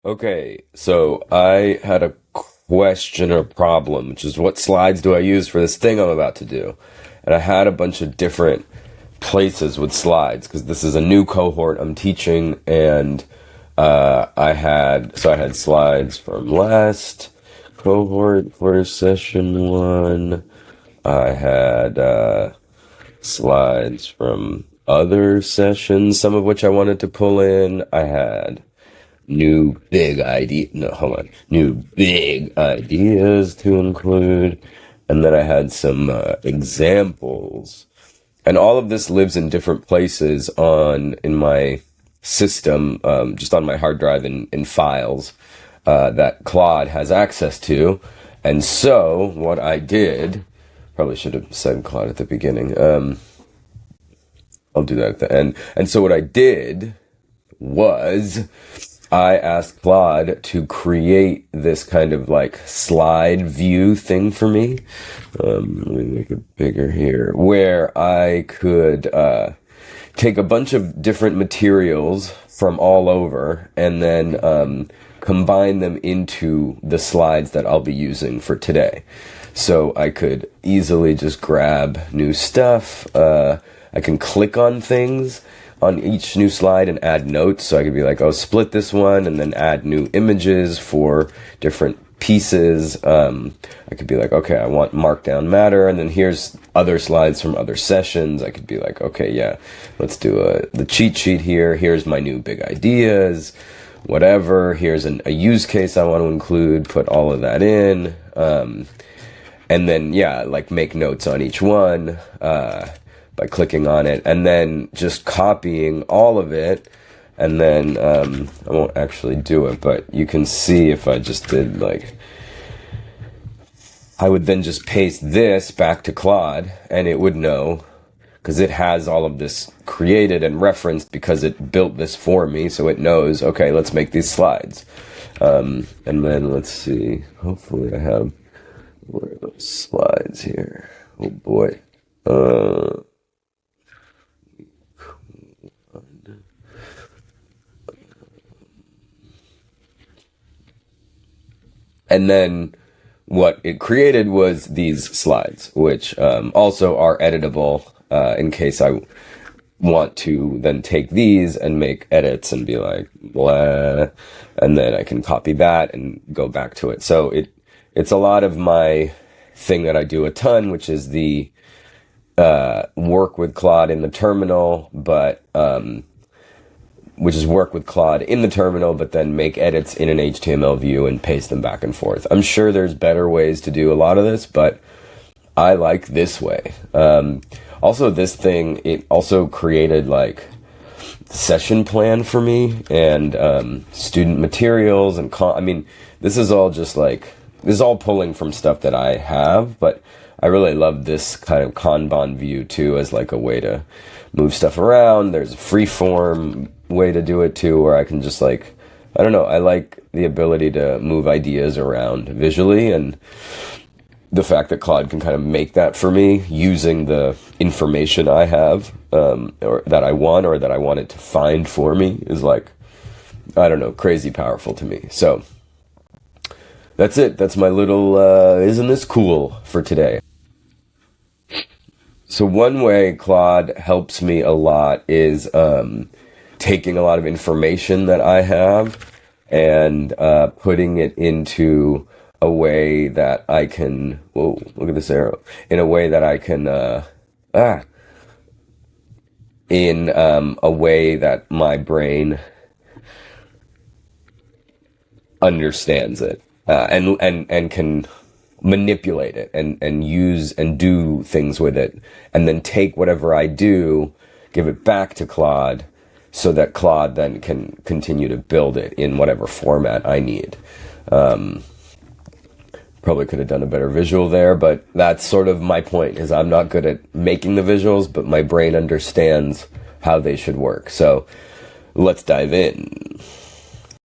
Okay, so I had a question or problem, which is what slides do I use for this thing I'm about to do? And I had a bunch of different places with slides because this is a new cohort I'm teaching, and I had slides from last cohort for session one. I had slides from other sessions, some of which I wanted to pull in. I had new big ideas to include. And then I had some examples. And all of this lives in different places in my system, just on my hard drive in files that Claude has access to. And so what I did, probably should have said Claude at the beginning. I'll do that at the end. And so what I did was I asked Claude to create this kind of like slide view thing for me. Let me make it bigger here, where I could take a bunch of different materials from all over and then combine them into the slides that I'll be using for today. So I could easily just grab new stuff. I can click on things on each new slide and add notes. So I could be like, oh, split this one and then add new images for different pieces. I could be like, okay, I want markdown matter. And then here's other slides from other sessions. I could be like, okay, yeah, let's do the cheat sheet here. Here's my new big ideas, whatever. Here's a use case I want to include, put all of that in. And then, yeah, like make notes on each one, by clicking on it, and then just copying all of it. And then I won't actually do it, but you can see if I just did like, I would then just paste this back to Claude and it would know, because it has all of this created and referenced because it built this for me. So it knows, okay, let's make these slides. And then let's see, hopefully I have, where are those slides here? Oh boy. And then what it created was these slides, which also are editable in case I want to then take these and make edits and be like, blah, and then I can copy that and go back to it. So it's a lot of my thing that I do a ton, which is the work with Claude in the terminal, but which is work with Claude in the terminal, but then make edits in an HTML view and paste them back and forth. I'm sure there's better ways to do a lot of this, but I like this way. Also, this thing, it also created like session plan for me and student materials and I mean, this is all just like, this is all pulling from stuff that I have, but I really love this kind of Kanban view too as like a way to move stuff around. There's a free form way to do it too, where I can just like, I don't know, I like the ability to move ideas around visually, and the fact that Claude can kind of make that for me using the information I have, or that I want, or that I want it to find for me is like, I don't know, crazy powerful to me. So that's it. That's my little, isn't this cool for today? So one way Claude helps me a lot is taking a lot of information that I have and putting it into a way that I can, whoa, look at this arrow, in a way that I can, in a way that my brain understands it and can manipulate it and use and do things with it, and then take whatever I do, give it back to Claude so that Claude then can continue to build it in whatever format I need. Probably could have done a better visual there, but that's sort of my point, is I'm not good at making the visuals, but my brain understands how they should work. So let's dive in.